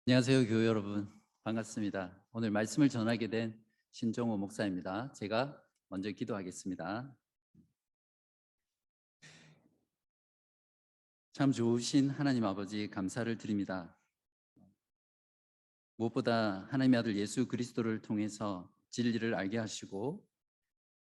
안녕하세요, 교회 여러분. 반갑습니다. 오늘 말씀을 전하게 된 신종호 목사입니다. 제가 먼저 기도하겠습니다. 참 좋으신 하나님 아버지 감사를 드립니다. 무엇보다 하나님의 아들 예수 그리스도를 통해서 진리를 알게 하시고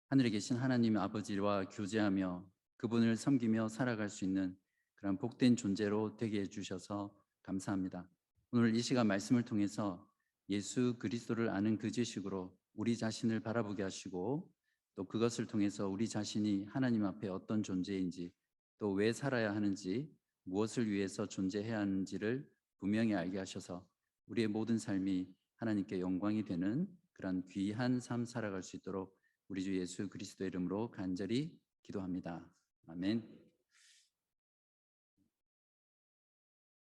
하늘에 계신 하나님 아버지와 교제하며 그분을 섬기며 살아갈 수 있는 그런 복된 존재로 되게 해주셔서 감사합니다. 오늘 이 시간 말씀을 통해서 예수 그리스도를 아는 그 지식으로 우리 자신을 바라보게 하시고 또 그것을 통해서 우리 자신이 하나님 앞에 어떤 존재인지 또 왜 살아야 하는지 무엇을 위해서 존재해야 하는지를 분명히 알게 하셔서 우리의 모든 삶이 하나님께 영광이 되는 그런 귀한 삶 살아갈 수 있도록 우리 주 예수 그리스도의 이름으로 간절히 기도합니다. 아멘.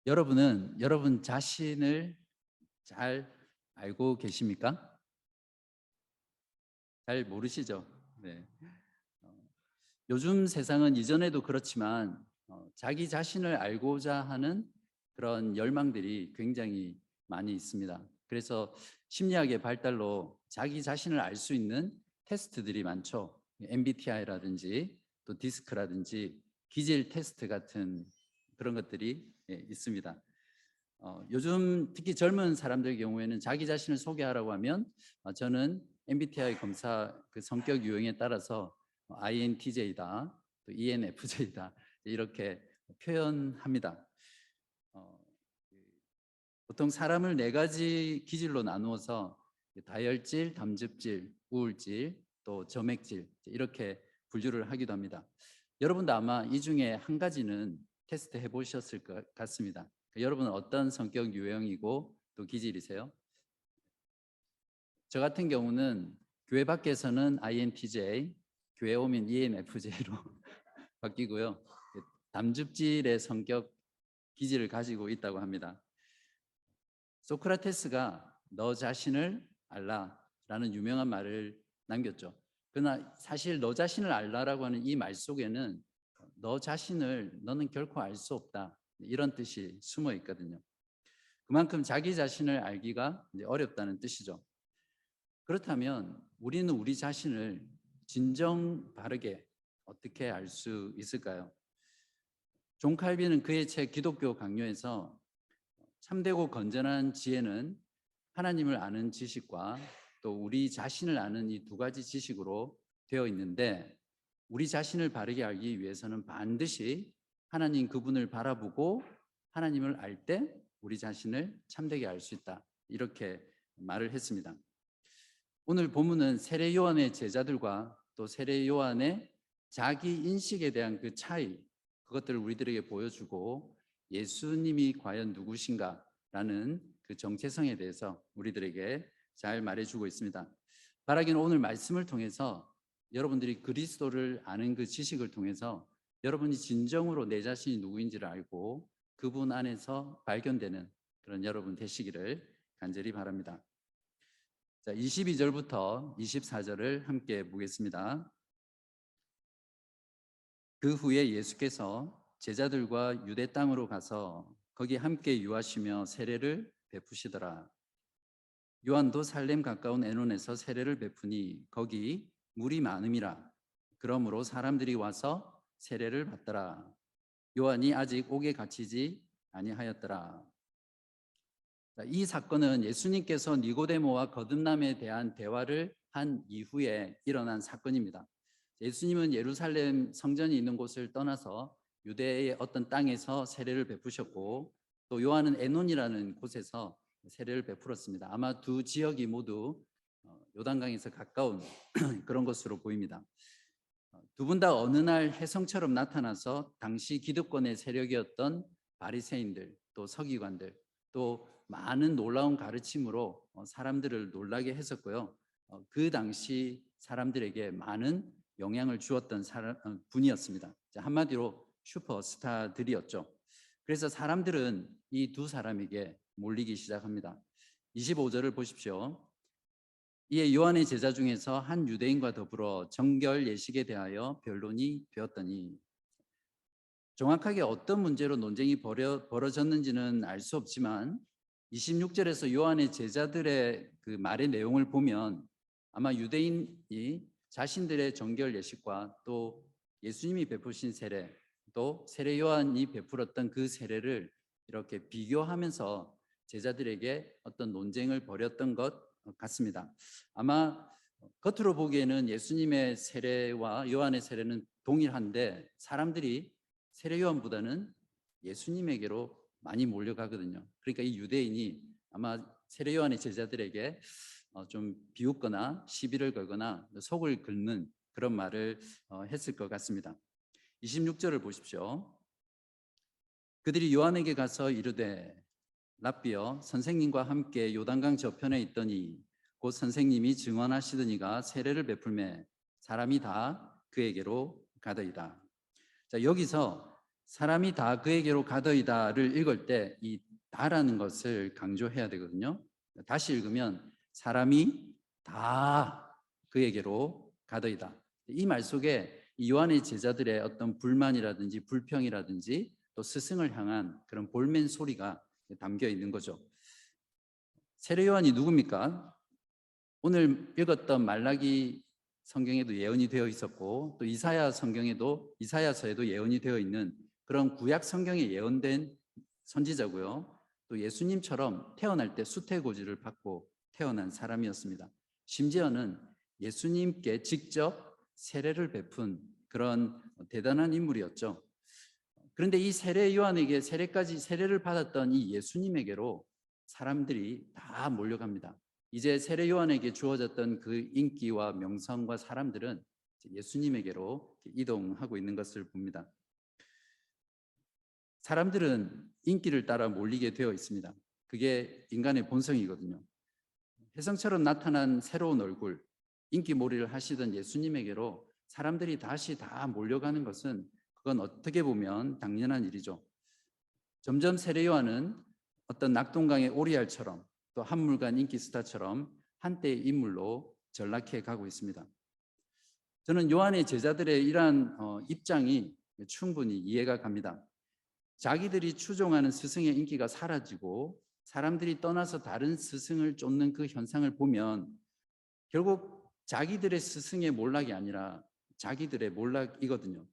여러분은 여러분 자신을 잘 알고 계십니까? 잘 모르시죠? 네. 어, 요즘 세상은 이전에도 그렇지만 자기 자신을 알고자 하는 그런 열망들이 굉장히 많이 있습니다. 그래서 심리학의 발달로 자기 자신을 알 수 있는 테스트들이 많죠. MBTI라든지 또 디스크라든지 기질 테스트 같은 그런 것들이 있습니다. 요즘 특히 젊은 사람들 경우에는 자기 자신을 소개하라고 하면 저는 MBTI 검사 그 성격 유형에 따라서 INTJ다, 또 ENFJ다 이렇게 표현합니다. 어, 보통 사람을 네 가지 기질로 나누어서 다혈질, 담즙질, 우울질, 또 점액질 이렇게 분류를 하기도 합니다. 여러분도 아마 이 중에 한 가지는 테스트 해보셨을 것 같습니다. 여러분은 어떤 성격 유형이고 또 기질이세요? 저 같은 경우는 교회 밖에서는 INTJ, 교회 오면 ENFJ로 바뀌고요. 담즙질의 성격 기질을 가지고 있다고 합니다. 소크라테스가 너 자신을 알라라는 유명한 말을 남겼죠. 그러나 사실 너 자신을 알라라고 하는 이 말 속에는 너 자신을 너는 결코 알 수 없다 이런 뜻이 숨어 있거든요. 그만큼 자기 자신을 알기가 어렵다는 뜻이죠. 그렇다면 우리는 우리 자신을 진정 바르게 어떻게 알 수 있을까요? 존 칼빈은 그의 책 기독교 강요에서 참되고 건전한 지혜는 하나님을 아는 지식과 또 우리 자신을 아는 이 두 가지 지식으로 되어 있는데 우리 자신을 바르게 알기 위해서는 반드시 하나님 그분을 바라보고 하나님을 알 때 우리 자신을 참되게 알 수 있다. 이렇게 말을 했습니다. 오늘 본문은 세례 요한의 제자들과 또 세례 요한의 자기 인식에 대한 그 차이, 그것들을 우리들에게 보여주고 예수님이 과연 누구신가라는 그 정체성에 대해서 우리들에게 잘 말해주고 있습니다. 바라기는 오늘 말씀을 통해서 여러분들이 그리스도를 아는 그 지식을 통해서 여러분이 진정으로 내 자신이 누구인지를 알고 그분 안에서 발견되는 그런 여러분 되시기를 간절히 바랍니다. 자, 22절부터 24절을 함께 보겠습니다. 그 후에 예수께서 제자들과 유대 땅으로 가서 거기 함께 유하시며 세례를 베푸시더라. 요한도 살렘 가까운 에논에서 세례를 베푸니 거기 물이 많음이라. 그러므로 사람들이 와서 세례를 받더라. 요한이 아직 옥에 갇히지 아니하였더라. 이 사건은 예수님께서 니고데모와 거듭남에 대한 대화를 한 이후에 일어난 사건입니다. 예수님은 예루살렘 성전이 있는 곳을 떠나서 유대의 어떤 땅에서 세례를 베푸셨고 또 요한은 에논이라는 곳에서 세례를 베풀었습니다. 아마 두 지역이 모두 요단강에서 가까운 그런 것으로 보입니다. 두 분 다 어느 날 혜성처럼 나타나서 당시 기득권의 세력이었던 바리새인들 또 서기관들 또 많은 놀라운 가르침으로 사람들을 놀라게 했었고요. 그 당시 사람들에게 많은 영향을 주었던 분이었습니다. 한마디로 슈퍼스타들이었죠. 그래서 사람들은 이 두 사람에게 몰리기 시작합니다. 25절을 보십시오. 이에 요한의 제자 중에서 한 유대인과 더불어 정결 예식에 대하여 변론이 되었더니 정확하게 어떤 문제로 논쟁이 벌어졌는지는 알 수 없지만 26절에서 요한의 제자들의 그 말의 내용을 보면 아마 유대인이 자신들의 정결 예식과 또 예수님이 베푸신 세례, 또 세례 요한이 베풀었던 그 세례를 이렇게 비교하면서 제자들에게 어떤 논쟁을 벌였던 것 같습니다. 아마 겉으로 보기에는 예수님의 세례와 요한의 세례는 동일한데 사람들이 세례 요한보다는 예수님에게로 많이 몰려가거든요. 그러니까 이 유대인이 아마 세례 요한의 제자들에게 좀 비웃거나 시비를 걸거나 속을 긁는 그런 말을 했을 것 같습니다. 26절을 보십시오. 그들이 요한에게 가서 이르되 랍비여 선생님과 함께 요단강 저편에 있더니 곧 선생님이 증언하시더니가 세례를 베풀매 사람이 다 그에게로 가더이다. 자, 여기서 사람이 다 그에게로 가더이다를 읽을 때 이 다라는 것을 강조해야 되거든요. 다시 읽으면 사람이 다 그에게로 가더이다. 이 말 속에 이 요한의 제자들의 어떤 불만이라든지 불평이라든지 또 스승을 향한 그런 볼멘 소리가 담겨 있는 거죠. 세례 요한이 누굽니까? 오늘 읽었던 말라기 성경에도 예언이 되어 있었고 또 이사야 성경에도 이사야서에도 예언이 되어 있는 그런 구약 성경에 예언된 선지자고요. 또 예수님처럼 태어날 때 수태고지를 받고 태어난 사람이었습니다. 심지어는 예수님께 직접 세례를 베푼 그런 대단한 인물이었죠. 그런데 이 세례 요한에게 세례를 받았던 이 예수님에게로 사람들이 다 몰려갑니다. 이제 세례 요한에게 주어졌던 그 인기와 명성과 사람들은 예수님에게로 이동하고 있는 것을 봅니다. 사람들은 인기를 따라 몰리게 되어 있습니다. 그게 인간의 본성이거든요. 혜성처럼 나타난 새로운 얼굴, 인기몰이를 하시던 예수님에게로 사람들이 다시 다 몰려가는 것은 그건 어떻게 보면 당연한 일이죠. 점점 세례 요한은 어떤 낙동강의 오리알처럼 또 한물간 인기 스타처럼 한때의 인물로 전락해 가고 있습니다. 저는 요한의 제자들의 이러한 입장이 충분히 이해가 갑니다. 자기들이 추종하는 스승의 인기가 사라지고 사람들이 떠나서 다른 스승을 쫓는 그 현상을 보면 결국 자기들의 스승의 몰락이 아니라 자기들의 몰락이거든요.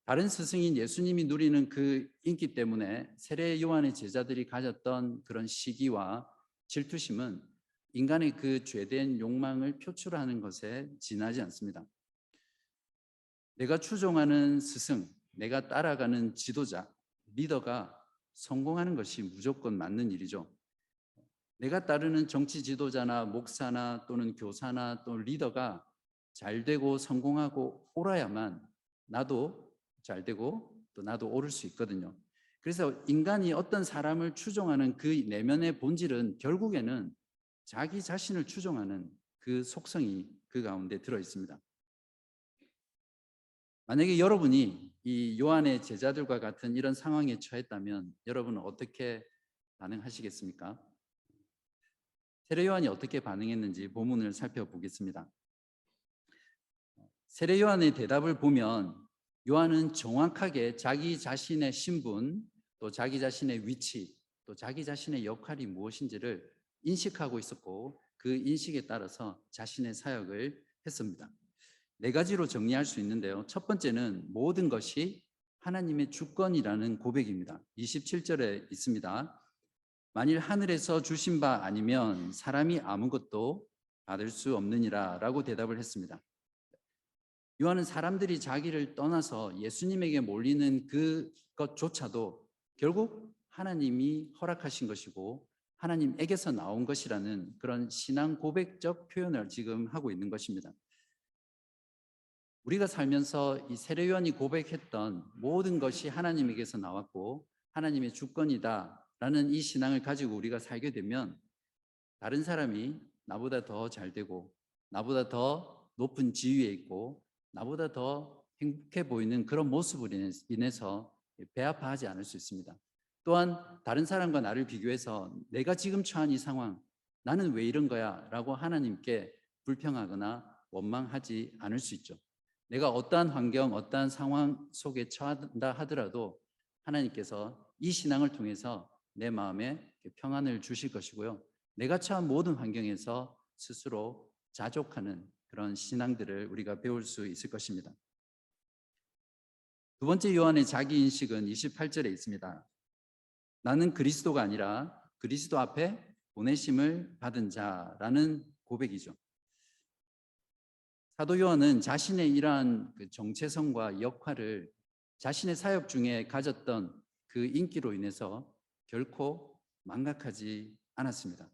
다른 스승인 예수님이 누리는 그 인기 때문에 세례 요한의 제자들이 가졌던 그런 시기와 질투심은 인간의 그 죄된 욕망을 표출하는 것에 지나지 않습니다. 내가 추종하는 스승, 내가 따라가는 지도자, 리더가 성공하는 것이 무조건 맞는 일이죠. 내가 따르는 정치 지도자나 목사나 또는 교사나 또는 리더가 잘 되고 성공하고 옳아야만 나도 잘 되고 또 나도 오를 수 있거든요. 그래서 인간이 어떤 사람을 추종하는 그 내면의 본질은 결국에는 자기 자신을 추종하는 그 속성이 그 가운데 들어 있습니다. 만약에 여러분이 이 요한의 제자들과 같은 이런 상황에 처했다면 여러분은 어떻게 반응하시겠습니까? 세례 요한이 어떻게 반응했는지 본문을 살펴보겠습니다. 세례 요한의 대답을 보면 요한은 정확하게 자기 자신의 신분, 또 자기 자신의 위치, 또 자기 자신의 역할이 무엇인지를 인식하고 있었고 그 인식에 따라서 자신의 사역을 했습니다. 네 가지로 정리할 수 있는데요. 첫 번째는 모든 것이 하나님의 주권이라는 고백입니다. 27절에 있습니다. 만일 하늘에서 주신 바 아니면 사람이 아무것도 받을 수 없느니라 라고 대답을 했습니다. 요한은 사람들이 자기를 떠나서 예수님에게 몰리는 그것조차도 결국 하나님이 허락하신 것이고 하나님에게서 나온 것이라는 그런 신앙 고백적 표현을 지금 하고 있는 것입니다. 우리가 살면서 이 세례 요한이 고백했던 모든 것이 하나님에게서 나왔고 하나님의 주권이다라는 이 신앙을 가지고 우리가 살게 되면 다른 사람이 나보다 더 잘 되고 나보다 더 높은 지위에 있고 나보다 더 행복해 보이는 그런 모습으로 인해서 배아파하지 않을 수 있습니다. 또한 다른 사람과 나를 비교해서 내가 지금 처한 이 상황, 나는 왜 이런 거야? 라고 하나님께 불평하거나 원망하지 않을 수 있죠. 내가 어떠한 환경, 어떠한 상황 속에 처한다 하더라도 하나님께서 이 신앙을 통해서 내 마음에 평안을 주실 것이고요. 내가 처한 모든 환경에서 스스로 자족하는 그런 신앙들을 우리가 배울 수 있을 것입니다. 두 번째 요한의 자기 인식은 28절에 있습니다. 나는 그리스도가 아니라 그리스도 앞에 보내심을 받은 자라는 고백이죠. 사도 요한은 자신의 이러한 그 정체성과 역할을 자신의 사역 중에 가졌던 그 인기로 인해서 결코 망각하지 않았습니다.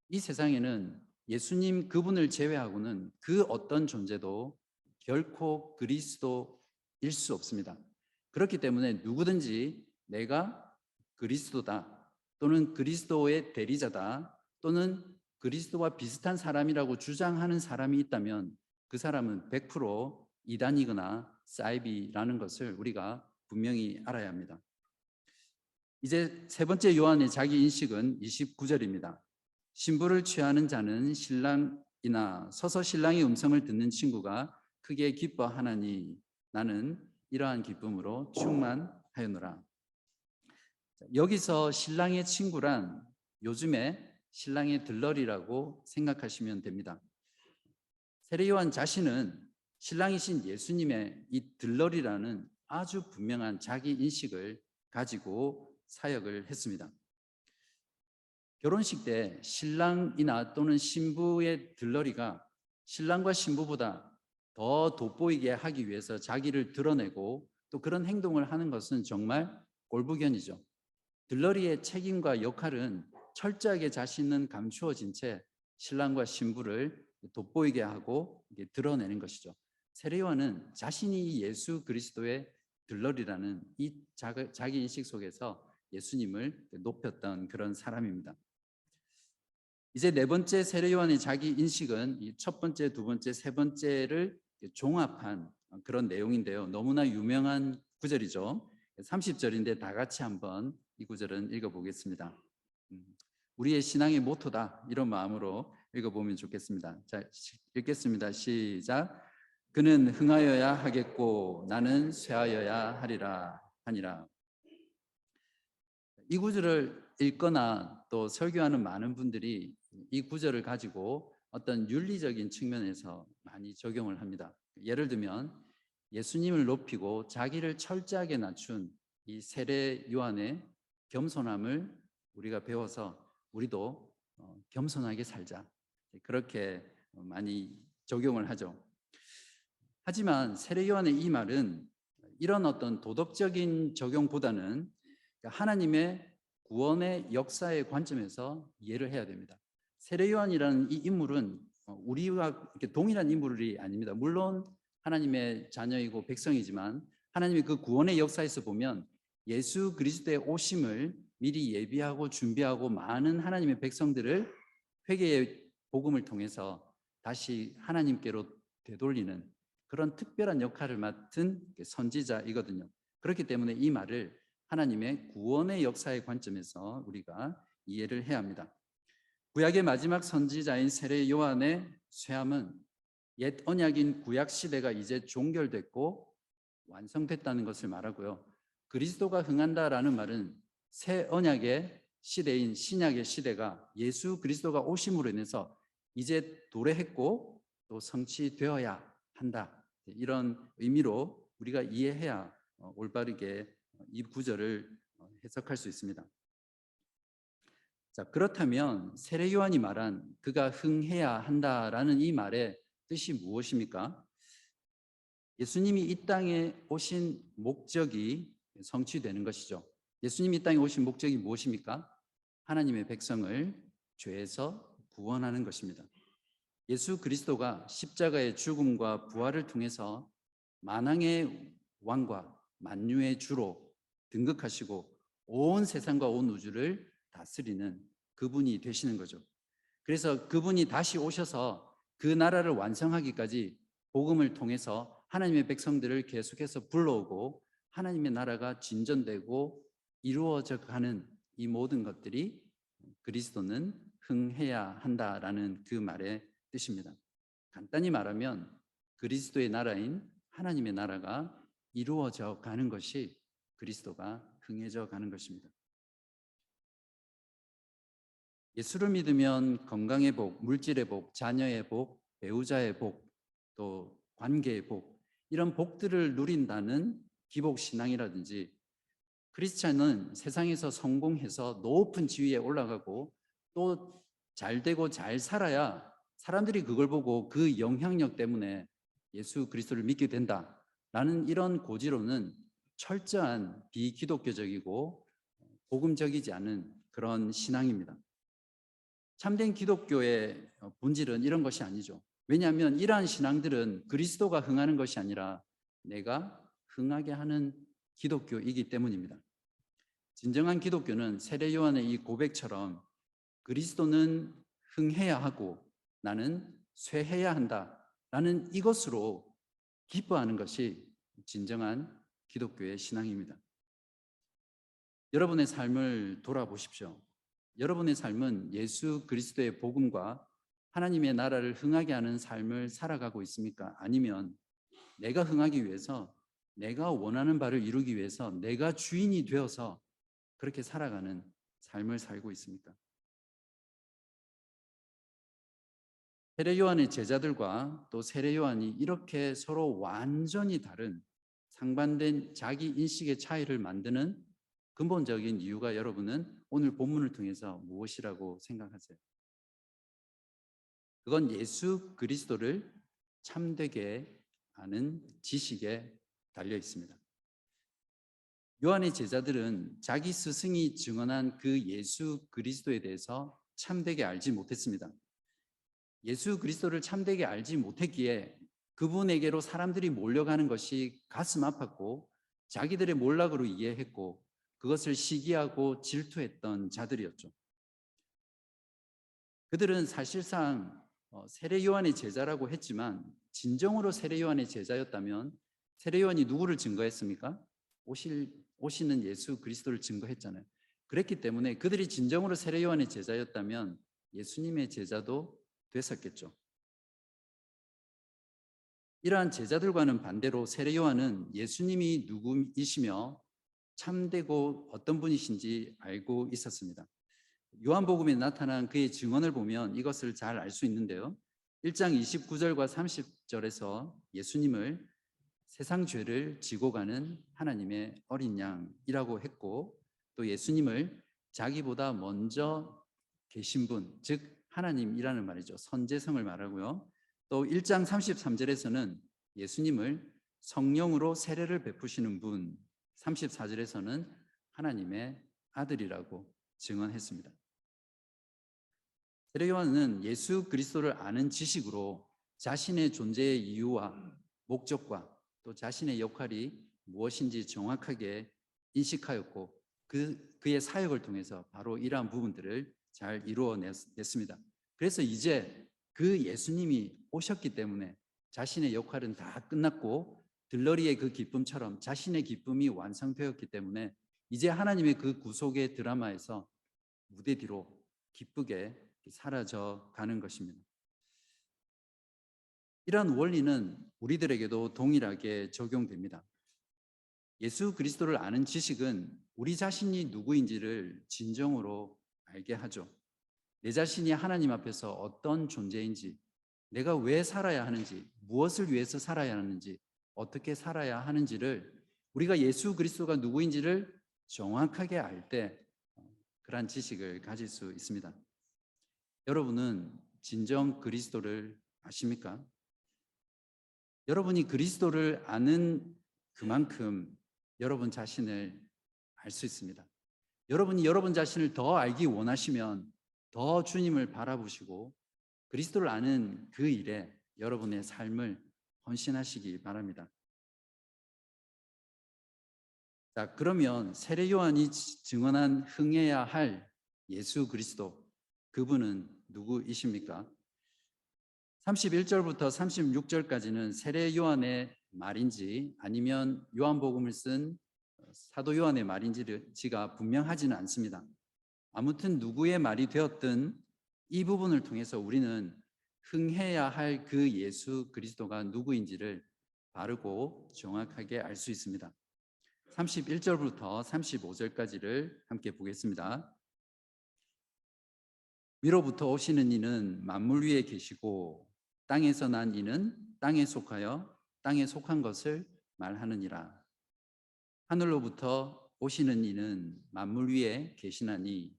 이 세상에는 예수님 그분을 제외하고는 그 어떤 존재도 결코 그리스도일 수 없습니다. 그렇기 때문에 누구든지 내가 그리스도다 또는 그리스도의 대리자다 또는 그리스도와 비슷한 사람이라고 주장하는 사람이 있다면 그 사람은 100% 이단이거나 사이비라는 것을 우리가 분명히 알아야 합니다. 이제 세 번째 요한의 자기 인식은 29절입니다. 신부를 취하는 자는 신랑이나 서서 신랑의 음성을 듣는 친구가 크게 기뻐하나니 나는 이러한 기쁨으로 충만하였노라. 여기서 신랑의 친구란 요즘에 신랑의 들러리라고 생각하시면 됩니다. 세례요한 자신은 신랑이신 예수님의 이 들러리라는 아주 분명한 자기 인식을 가지고 사역을 했습니다. 결혼식 때 신랑이나 또는 신부의 들러리가 신랑과 신부보다 더 돋보이게 하기 위해서 자기를 드러내고 또 그런 행동을 하는 것은 정말 꼴불견이죠. 들러리의 책임과 역할은 철저하게 자신은 감추어진 채 신랑과 신부를 돋보이게 하고 드러내는 것이죠. 세례요한은 자신이 예수 그리스도의 들러리라는 이 자기 인식 속에서 예수님을 높였던 그런 사람입니다. 이제 네 번째 세례요한의 자기 인식은 이 첫 번째, 두 번째, 세 번째를 종합한 그런 내용인데요. 너무나 유명한 구절이죠. 30절인데 다 같이 한번 이 구절은 읽어보겠습니다. 우리의 신앙의 모토다 이런 마음으로 읽어보면 좋겠습니다. 자, 읽겠습니다. 시작. 그는 흥하여야 하겠고 나는 쇠하여야 하니라. 이 구절을 읽거나 또 설교하는 많은 분들이 이 구절을 가지고 어떤 윤리적인 측면에서 많이 적용을 합니다. 예를 들면 예수님을 높이고 자기를 철저하게 낮춘 이 세례 요한의 겸손함을 우리가 배워서 우리도 겸손하게 살자. 그렇게 많이 적용을 하죠. 하지만 세례 요한의 이 말은 이런 어떤 도덕적인 적용보다는 하나님의 구원의 역사의 관점에서 이해를 해야 됩니다. 세례 요한이라는 이 인물은 우리와 이렇게 동일한 인물이 아닙니다. 물론 하나님의 자녀이고 백성이지만 하나님의 그 구원의 역사에서 보면 예수 그리스도의 오심을 미리 예비하고 준비하고 많은 하나님의 백성들을 회개의 복음을 통해서 다시 하나님께로 되돌리는 그런 특별한 역할을 맡은 선지자이거든요. 그렇기 때문에 이 말을 하나님의 구원의 역사의 관점에서 우리가 이해를 해야 합니다. 구약의 마지막 선지자인 세례 요한의 쇠함은 옛 언약인 구약 시대가 이제 종결됐고 완성됐다는 것을 말하고요. 그리스도가 흥한다라는 말은 새 언약의 시대인 신약의 시대가 예수 그리스도가 오심으로 인해서 이제 도래했고 또 성취되어야 한다. 이런 의미로 우리가 이해해야 올바르게 이 구절을 해석할 수 있습니다. 자, 그렇다면 세례 요한이 말한 그가 흥해야 한다라는 이 말의 뜻이 무엇입니까? 예수님이 이 땅에 오신 목적이 성취되는 것이죠. 예수님이 이 땅에 오신 목적이 무엇입니까? 하나님의 백성을 죄에서 구원하는 것입니다. 예수 그리스도가 십자가의 죽음과 부활을 통해서 만왕의 왕과 만유의 주로 등극하시고 온 세상과 온 우주를 다스리는 그분이 되시는 거죠. 그래서 그분이 다시 오셔서 그 나라를 완성하기까지 복음을 통해서 하나님의 백성들을 계속해서 불러오고 하나님의 나라가 진전되고 이루어져 가는 이 모든 것들이 그리스도는 흥해야 한다라는 그 말의 뜻입니다. 간단히 말하면 그리스도의 나라인 하나님의 나라가 이루어져 가는 것이 그리스도가 흥해져 가는 것입니다. 예수를 믿으면 건강의 복, 물질의 복, 자녀의 복, 배우자의 복, 또 관계의 복, 이런 복들을 누린다는 기복 신앙이라든지, 크리스찬은 세상에서 성공해서 높은 지위에 올라가고 또 잘 되고 잘 살아야 사람들이 그걸 보고 그 영향력 때문에 예수 그리스도를 믿게 된다라는 이런 고지로는 철저한 비기독교적이고 복음적이지 않은 그런 신앙입니다. 참된 기독교의 본질은 이런 것이 아니죠. 왜냐하면 이러한 신앙들은 그리스도가 흥하는 것이 아니라 내가 흥하게 하는 기독교이기 때문입니다. 진정한 기독교는 세례 요한의 이 고백처럼 그리스도는 흥해야 하고 나는 쇠해야 한다라는 이것으로 기뻐하는 것이 진정한 기독교의 신앙입니다. 여러분의 삶을 돌아보십시오. 여러분의 삶은 예수 그리스도의 복음과 하나님의 나라를 흥하게 하는 삶을 살아가고 있습니까? 아니면 내가 흥하기 위해서, 내가 원하는 바를 이루기 위해서 내가 주인이 되어서 그렇게 살아가는 삶을 살고 있습니까? 세례 요한의 제자들과 또 세례 요한이 이렇게 서로 완전히 다른 상반된 자기 인식의 차이를 만드는 근본적인 이유가 여러분은 오늘 본문을 통해서 무엇이라고 생각하세요? 그건 예수 그리스도를 참되게 아는 지식에 달려 있습니다. 요한의 제자들은 자기 스승이 증언한 그 예수 그리스도에 대해서 참되게 알지 못했습니다. 예수 그리스도를 참되게 알지 못했기에 그분에게로 사람들이 몰려가는 것이 가슴 아팠고 자기들의 몰락으로 이해했고 그것을 시기하고 질투했던 자들이었죠. 그들은 사실상 세례 요한의 제자라고 했지만 진정으로 세례 요한의 제자였다면 세례 요한이 누구를 증거했습니까? 오시는 예수 그리스도를 증거했잖아요. 그랬기 때문에 그들이 진정으로 세례 요한의 제자였다면 예수님의 제자도 됐었겠죠. 이러한 제자들과는 반대로 세례 요한은 예수님이 누구이시며 참되고 어떤 분이신지 알고 있었습니다. 요한복음에 나타난 그의 증언을 보면 이것을 잘 알 수 있는데요. 1장 29절과 30절에서 예수님을 세상 죄를 지고 가는 하나님의 어린 양이라고 했고 또 예수님을 자기보다 먼저 계신 분, 즉 하나님이라는 말이죠. 선제성을 말하고요. 또 1장 33절에서는 예수님을 성령으로 세례를 베푸시는 분, 34절에서는 하나님의 아들이라고 증언했습니다. 세례 요한은 예수 그리스도를 아는 지식으로 자신의 존재의 이유와 목적과 또 자신의 역할이 무엇인지 정확하게 인식하였고 그의 사역을 통해서 바로 이러한 부분들을 잘 이루어냈습니다. 그래서 이제 그 예수님이 오셨기 때문에 자신의 역할은 다 끝났고 들러리의 그 기쁨처럼 자신의 기쁨이 완성되었기 때문에 이제 하나님의 그 구속의 드라마에서 무대 뒤로 기쁘게 사라져 가는 것입니다. 이러한 원리는 우리들에게도 동일하게 적용됩니다. 예수 그리스도를 아는 지식은 우리 자신이 누구인지를 진정으로 알게 하죠. 내 자신이 하나님 앞에서 어떤 존재인지, 내가 왜 살아야 하는지, 무엇을 위해서 살아야 하는지, 어떻게 살아야 하는지를 우리가 예수 그리스도가 누구인지를 정확하게 알 때 그러한 지식을 가질 수 있습니다. 여러분은 진정 그리스도를 아십니까? 여러분이 그리스도를 아는 그만큼 여러분 자신을 알 수 있습니다. 여러분이 여러분 자신을 더 알기 원하시면 더 주님을 바라보시고 그리스도를 아는 그 일에 여러분의 삶을 헌신하시기 바랍니다. 자, 그러면 세례 요한이 증언한 흥해야 할 예수 그리스도, 그분은 누구이십니까? 31절부터 36절까지는 세례 요한의 말인지 아니면 요한복음을 쓴 사도 요한의 말인지가 분명하지는 않습니다. 아무튼 누구의 말이 되었든 이 부분을 통해서 우리는 흥해야 할 그 예수 그리스도가 누구인지를 바르고 정확하게 알 수 있습니다. 31절부터 35절까지를 함께 보겠습니다. 위로부터 오시는 이는 만물 위에 계시고 땅에서 난 이는 땅에 속하여 땅에 속한 것을 말하느니라. 하늘로부터 오시는 이는 만물 위에 계시나니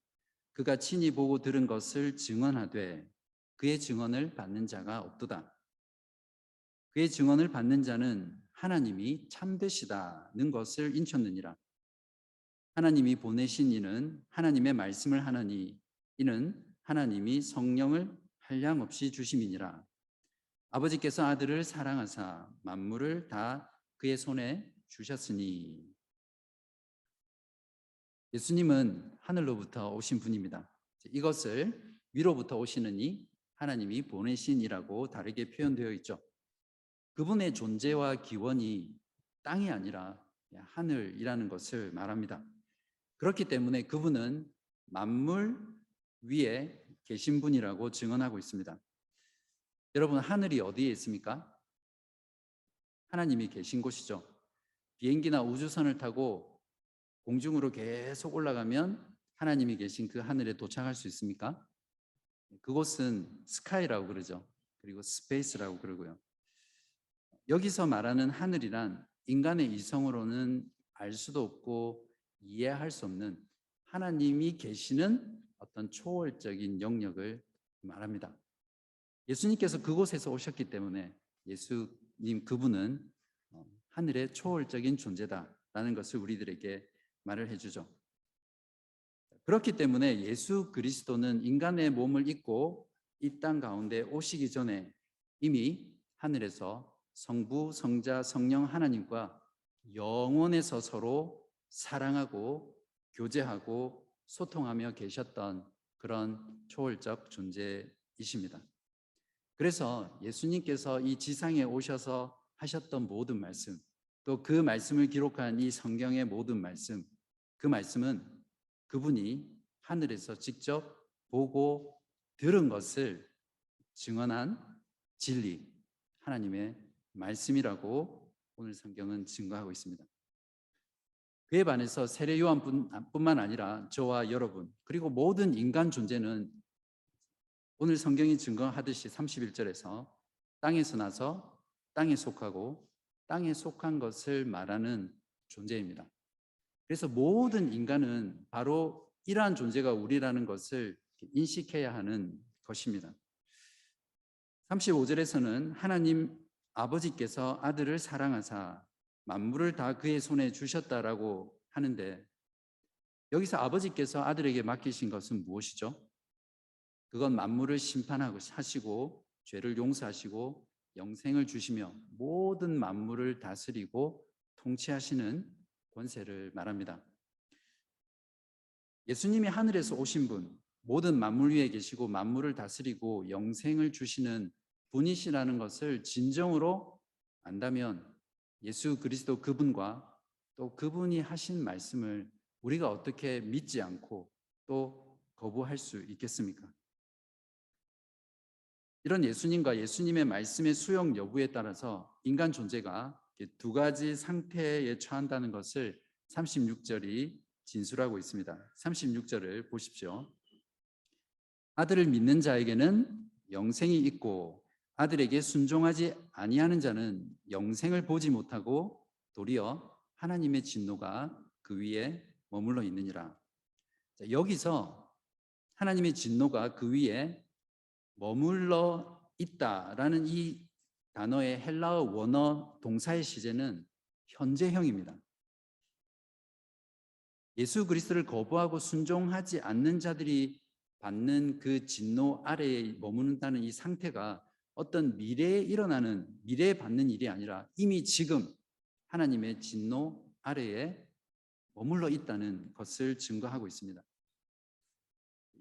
그가 친히 보고 들은 것을 증언하되 그의 증언을 받는 자가 없도다. 그의 증언을 받는 자는 하나님이 참되시다는 것을 인쳤느니라. 하나님이 보내신 이는 하나님의 말씀을 하나니 이는 하나님이 성령을 한량없이 주심이니라. 아버지께서 아들을 사랑하사 만물을 다 그의 손에 주셨으니. 예수님은 하늘로부터 오신 분입니다. 이것을 위로부터 오시는 이 하나님이 보내신 이라고 다르게 표현되어 있죠. 그분의 존재와 기원이 땅이 아니라 하늘이라는 것을 말합니다. 그렇기 때문에 그분은 만물 위에 계신 분이라고 증언하고 있습니다. 여러분, 하늘이 어디에 있습니까? 하나님이 계신 곳이죠. 비행기나 우주선을 타고 공중으로 계속 올라가면 하나님이 계신 그 하늘에 도착할 수 있습니까? 그곳은 스카이라고 그러죠. 그리고 스페이스라고 그러고요. 여기서 말하는 하늘이란 인간의 이성으로는 알 수도 없고 이해할 수 없는 하나님이 계시는 어떤 초월적인 영역을 말합니다. 예수님께서 그곳에서 오셨기 때문에 예수님 그분은 하늘의 초월적인 존재다라는 것을 우리들에게 말을 해주죠. 그렇기 때문에 예수 그리스도는 인간의 몸을 입고 이 땅 가운데 오시기 전에 이미 하늘에서 성부, 성자, 성령 하나님과 영원에서 서로 사랑하고 교제하고 소통하며 계셨던 그런 초월적 존재이십니다. 그래서 예수님께서 이 지상에 오셔서 하셨던 모든 말씀, 또 그 말씀을 기록한 이 성경의 모든 말씀, 그 말씀은 그분이 하늘에서 직접 보고 들은 것을 증언한 진리, 하나님의 말씀이라고 오늘 성경은 증거하고 있습니다. 그에 반해서 세례 요한뿐만 아니라 저와 여러분, 그리고 모든 인간 존재는 오늘 성경이 증거하듯이 31절에서 땅에서 나서 땅에 속하고 땅에 속한 것을 말하는 존재입니다. 그래서 모든 인간은 바로 이러한 존재가 우리라는 것을 인식해야 하는 것입니다. 35절에서는 하나님 아버지께서 아들을 사랑하사 만물을 다 그의 손에 주셨다라고 하는데, 여기서 아버지께서 아들에게 맡기신 것은 무엇이죠? 그건 만물을 심판하시고 죄를 용서하시고 영생을 주시며 모든 만물을 다스리고 통치하시는 권세를 말합니다. 예수님이 하늘에서 오신 분, 모든 만물 위에 계시고 만물을 다스리고 영생을 주시는 분이시라는 것을 진정으로 안다면 예수 그리스도 그분과 또 그분이 하신 말씀을 우리가 어떻게 믿지 않고 또 거부할 수 있겠습니까? 이런 예수님과 예수님의 말씀의 수용 여부에 따라서 인간 존재가 두 가지 상태에 처한다는 것을 36절이 진술하고 있습니다. 36절을 보십시오. 아들을 믿는 자에게는 영생이 있고 아들에게 순종하지 아니하는 자는 영생을 보지 못하고 도리어 하나님의 진노가 그 위에 머물러 있느니라. 여기서 하나님의 진노가 그 위에 머물러 있다라는 이 단어의 헬라어 원어 동사의 시제는 현재형입니다. 예수 그리스도를 거부하고 순종하지 않는 자들이 받는 그 진노 아래에 머무른다는 이 상태가 어떤 미래에 일어나는, 미래에 받는 일이 아니라 이미 지금 하나님의 진노 아래에 머물러 있다는 것을 증거하고 있습니다.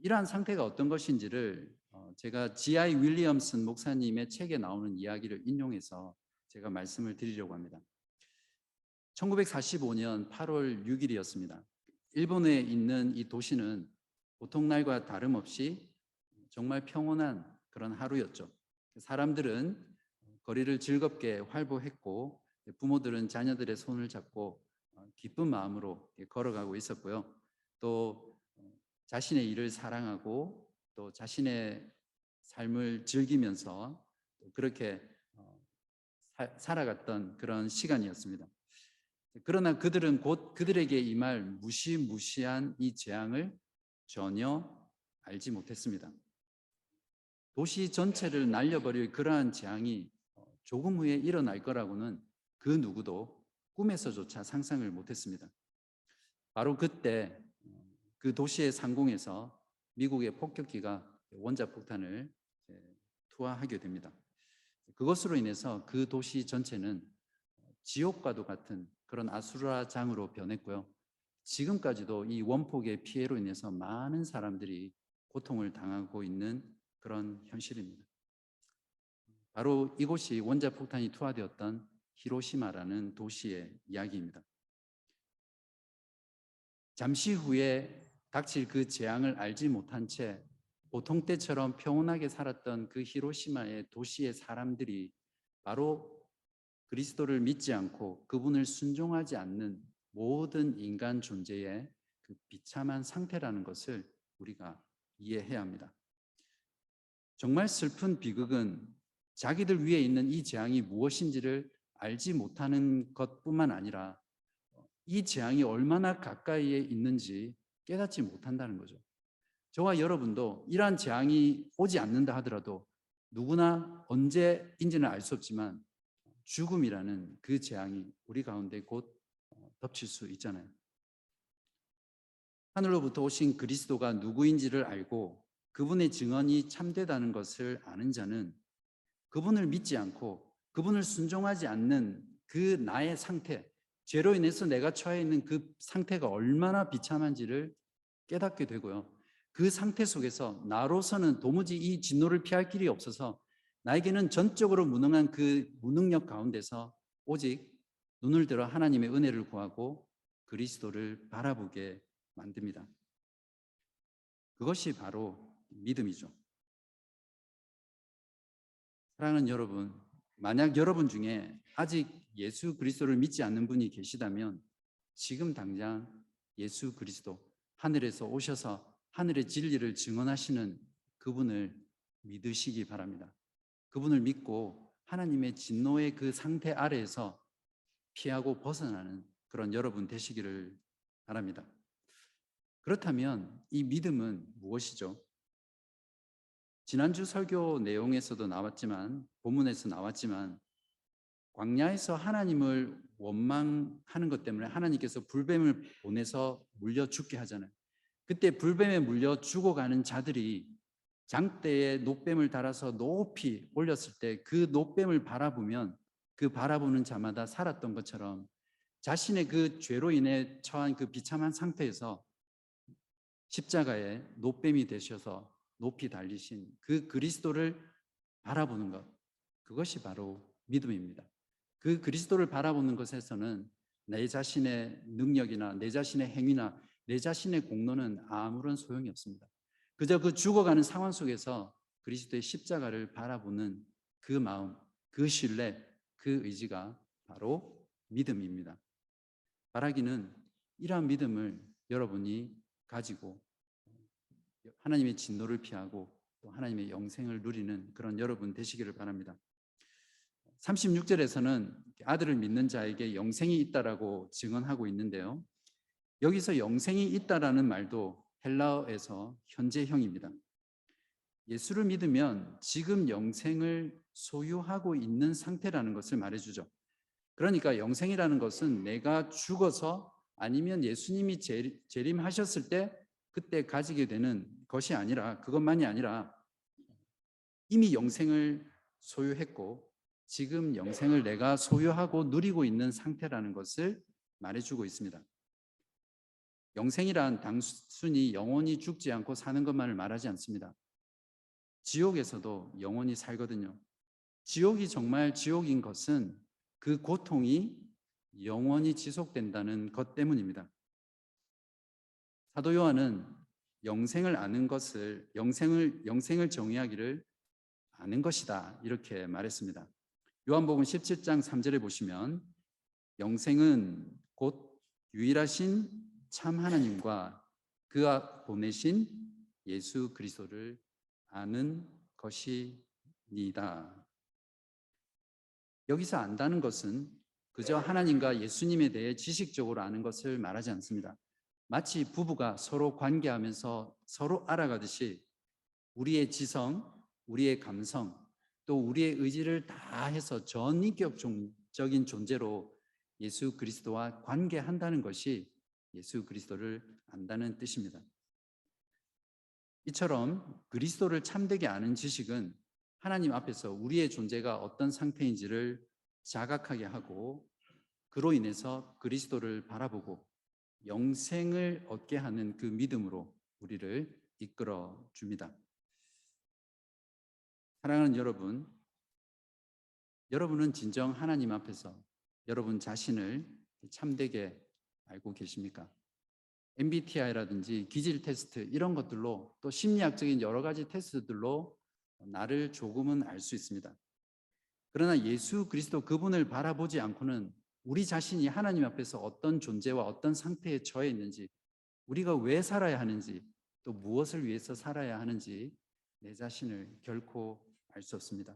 이러한 상태가 어떤 것인지를 제가 G.I. 윌리엄슨 목사님의 책에 나오는 이야기를 인용해서 제가 말씀을 드리려고 합니다. 1945년 8월 6일이었습니다. 일본에 있는 이 도시는 보통 날과 다름없이 정말 평온한 그런 하루였죠. 사람들은 거리를 즐겁게 활보했고 부모들은 자녀들의 손을 잡고 기쁜 마음으로 걸어가고 있었고요. 또 자신의 일을 사랑하고 또 자신의 삶을 즐기면서 그렇게 살아갔던 그런 시간이었습니다. 그러나 그들은 곧 그들에게 임할 무시무시한 이 재앙을 전혀 알지 못했습니다. 도시 전체를 날려버릴 그러한 재앙이 조금 후에 일어날 거라고는 그 누구도 꿈에서조차 상상을 못했습니다. 바로 그때 그 도시의 상공에서 미국의 폭격기가 원자폭탄을 투하하게 됩니다. 그것으로 인해서 그 도시 전체는 지옥과도 같은 그런 아수라장으로 변했고요. 지금까지도 이 원폭의 피해로 인해서 많은 사람들이 고통을 당하고 있는 그런 현실입니다. 바로 이곳이 원자폭탄이 투하되었던 히로시마라는 도시의 이야기입니다. 잠시 후에 닥칠 그 재앙을 알지 못한 채 보통 때처럼 평온하게 살았던 그 히로시마의 도시의 사람들이 바로 그리스도를 믿지 않고 그분을 순종하지 않는 모든 인간 존재의 그 비참한 상태라는 것을 우리가 이해해야 합니다. 정말 슬픈 비극은 자기들 위에 있는 이 재앙이 무엇인지를 알지 못하는 것뿐만 아니라 이 재앙이 얼마나 가까이에 있는지 깨닫지 못한다는 거죠. 저와 여러분도 이러한 재앙이 오지 않는다 하더라도 누구나 언제인지는 알 수 없지만 죽음이라는 그 재앙이 우리 가운데 곧 덮칠 수 있잖아요. 하늘로부터 오신 그리스도가 누구인지를 알고 그분의 증언이 참되다는 것을 아는 자는 그분을 믿지 않고 그분을 순종하지 않는 그 나의 상태, 죄로 인해서 내가 처해 있는 그 상태가 얼마나 비참한지를 깨닫게 되고요. 그 상태 속에서 나로서는 도무지 이 진노를 피할 길이 없어서 나에게는 전적으로 무능한 그 무능력 가운데서 오직 눈을 들어 하나님의 은혜를 구하고 그리스도를 바라보게 만듭니다. 그것이 바로 믿음이죠. 사랑하는 여러분, 만약 여러분 중에 아직 예수 그리스도를 믿지 않는 분이 계시다면 지금 당장 예수 그리스도, 하늘에서 오셔서 하늘의 진리를 증언하시는 그분을 믿으시기 바랍니다. 그분을 믿고 하나님의 진노의 그 상태 아래에서 피하고 벗어나는 그런 여러분 되시기를 바랍니다. 그렇다면 이 믿음은 무엇이죠? 지난주 설교 내용에서도 나왔지만, 본문에서 나왔지만, 광야에서 하나님을 원망하는 것 때문에 하나님께서 불뱀을 보내서 물려 죽게 하잖아요. 그때 불뱀에 물려 죽어가는 자들이 장대에 놋뱀을 달아서 높이 올렸을 때 그 놋뱀을 바라보면 그 바라보는 자마다 살았던 것처럼 자신의 그 죄로 인해 처한 그 비참한 상태에서 십자가에 놋뱀이 되셔서 높이 달리신 그 그리스도를 바라보는 것, 그것이 바로 믿음입니다. 그 그리스도를 바라보는 것에서는 내 자신의 능력이나 내 자신의 행위나 내 자신의 공로는 아무런 소용이 없습니다. 그저 그 죽어가는 상황 속에서 그리스도의 십자가를 바라보는 그 마음, 그 신뢰, 그 의지가 바로 믿음입니다. 바라기는 이러한 믿음을 여러분이 가지고 하나님의 진노를 피하고 또 하나님의 영생을 누리는 그런 여러분 되시기를 바랍니다. 36절에서는 아들을 믿는 자에게 영생이 있다라고 증언하고 있는데요. 여기서 영생이 있다라는 말도 헬라어에서 현재형입니다. 예수를 믿으면 지금 영생을 소유하고 있는 상태라는 것을 말해주죠. 그러니까 영생이라는 것은 내가 죽어서 아니면 예수님이 재림하셨을 때 그때 가지게 되는 것이 아니라, 그것만이 아니라 이미 영생을 소유했고 지금 영생을 내가 소유하고 누리고 있는 상태라는 것을 말해주고 있습니다. 영생이란 단순히 영원히 죽지 않고 사는 것만을 말하지 않습니다. 지옥에서도 영원히 살거든요. 지옥이 정말 지옥인 것은 그 고통이 영원히 지속된다는 것 때문입니다. 사도 요한은 영생을 아는 것을 영생을 정의하기를 아는 것이다 이렇게 말했습니다. 요한복음 17장 3절에 보시면 영생은 곧 유일하신 참 하나님과 그가 보내신 예수 그리스도를 아는 것이니이다. 여기서 안다는 것은 그저 하나님과 예수님에 대해 지식적으로 아는 것을 말하지 않습니다. 마치 부부가 서로 관계하면서 서로 알아가듯이 우리의 지성, 우리의 감성, 또 우리의 의지를 다해서 전인격적인 존재로 예수 그리스도와 관계한다는 것이 예수 그리스도를 안다는 뜻입니다. 이처럼 그리스도를 참되게 아는 지식은 하나님 앞에서 우리의 존재가 어떤 상태인지를 자각하게 하고 그로 인해서 그리스도를 바라보고 영생을 얻게 하는 그 믿음으로 우리를 이끌어 줍니다. 사랑하는 여러분, 여러분은 진정 하나님 앞에서 여러분 자신을 참되게 알고 계십니까? MBTI라든지 기질 테스트 이런 것들로 또 심리학적인 여러 가지 테스트들로 나를 조금은 알 수 있습니다. 그러나 예수 그리스도 그분을 바라보지 않고는 우리 자신이 하나님 앞에서 어떤 존재와 어떤 상태에 처해 있는지, 우리가 왜 살아야 하는지, 또 무엇을 위해서 살아야 하는지 내 자신을 결코 알 수 없습니다.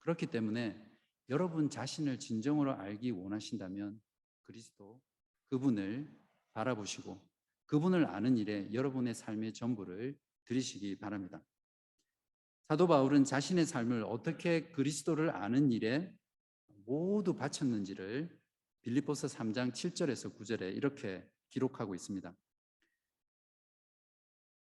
그렇기 때문에 여러분 자신을 진정으로 알기 원하신다면 그리스도 그분을 바라보시고 그분을 아는 일에 여러분의 삶의 전부를 들이시기 바랍니다. 사도 바울은 자신의 삶을 어떻게 그리스도를 아는 일에 모두 바쳤는지를 빌립보서 3장 7절에서 9절에 이렇게 기록하고 있습니다.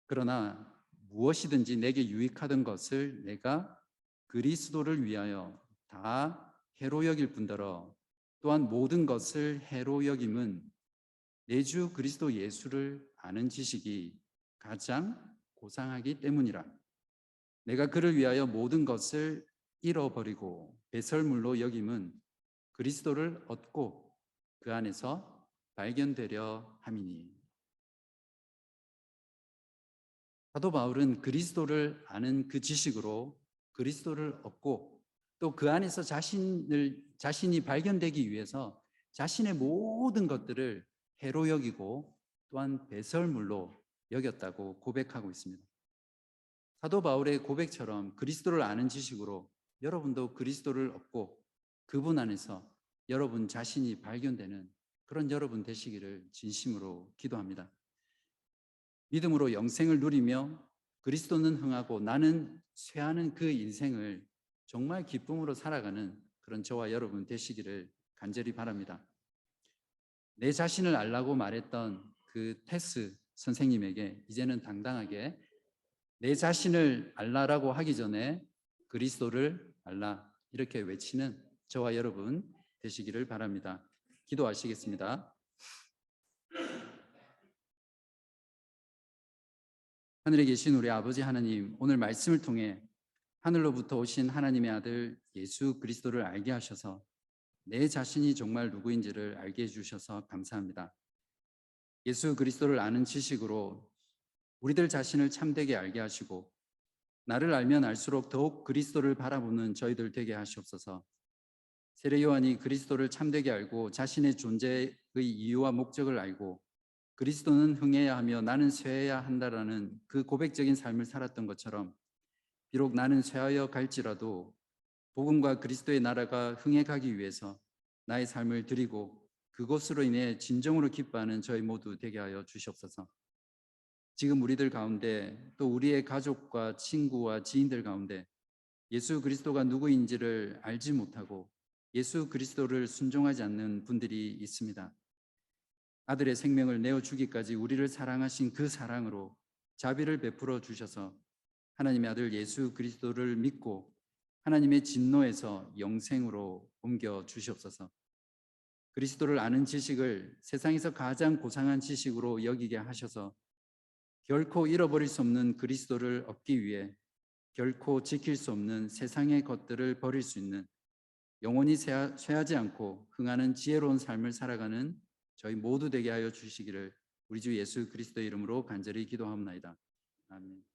그러나 무엇이든지 내게 유익하던 것을 내가 그리스도를 위하여 다 해로 여길 뿐더러 또한 모든 것을 해로 여김은 내 주 그리스도 예수를 아는 지식이 가장 고상하기 때문이라. 내가 그를 위하여 모든 것을 잃어버리고 배설물로 여김은 그리스도를 얻고 그 안에서 발견되려 함이니. 사도 바울은 그리스도를 아는 그 지식으로 그리스도를 얻고 또 그 안에서 자신이 발견되기 위해서 자신의 모든 것들을 해로 여기고 또한 배설물로 여겼다고 고백하고 있습니다. 사도 바울의 고백처럼 그리스도를 아는 지식으로 여러분도 그리스도를 얻고 그분 안에서 여러분 자신이 발견되는 그런 여러분 되시기를 진심으로 기도합니다. 믿음으로 영생을 누리며 그리스도는 흥하고 나는 쇠하는 그 인생을 정말 기쁨으로 살아가는 그런 저와 여러분 되시기를 간절히 바랍니다. 내 자신을 알라고 말했던 그 테스 선생님에게 이제는 당당하게 내 자신을 알라라고 하기 전에 그리스도를 알라 이렇게 외치는 저와 여러분 되시기를 바랍니다. 기도하시겠습니다. 하늘에 계신 우리 아버지 하나님, 오늘 말씀을 통해 하늘로부터 오신 하나님의 아들 예수 그리스도를 알게 하셔서 내 자신이 정말 누구인지를 알게 해주셔서 감사합니다. 예수 그리스도를 아는 지식으로 우리들 자신을 참되게 알게 하시고 나를 알면 알수록 더욱 그리스도를 바라보는 저희들 되게 하시옵소서. 세례 요한이 그리스도를 참되게 알고 자신의 존재의 이유와 목적을 알고 그리스도는 흥해야 하며 나는 쇠해야 한다라는 그 고백적인 삶을 살았던 것처럼 비록 나는 쇠하여 갈지라도 복음과 그리스도의 나라가 흥해 가기 위해서 나의 삶을 드리고 그것으로 인해 진정으로 기뻐하는 저희 모두 되게 하여 주시옵소서. 지금 우리들 가운데 또 우리의 가족과 친구와 지인들 가운데 예수 그리스도가 누구인지를 알지 못하고 예수 그리스도를 순종하지 않는 분들이 있습니다. 아들의 생명을 내어주기까지 우리를 사랑하신 그 사랑으로 자비를 베풀어 주셔서 하나님의 아들 예수 그리스도를 믿고 하나님의 진노에서 영생으로 옮겨 주시옵소서. 그리스도를 아는 지식을 세상에서 가장 고상한 지식으로 여기게 하셔서 결코 잃어버릴 수 없는 그리스도를 얻기 위해 결코 지킬 수 없는 세상의 것들을 버릴 수 있는 영원히 쇠하지 않고 흥하는 지혜로운 삶을 살아가는 저희 모두 되게 하여 주시기를 우리 주 예수 그리스도의 이름으로 간절히 기도합니다. 아멘.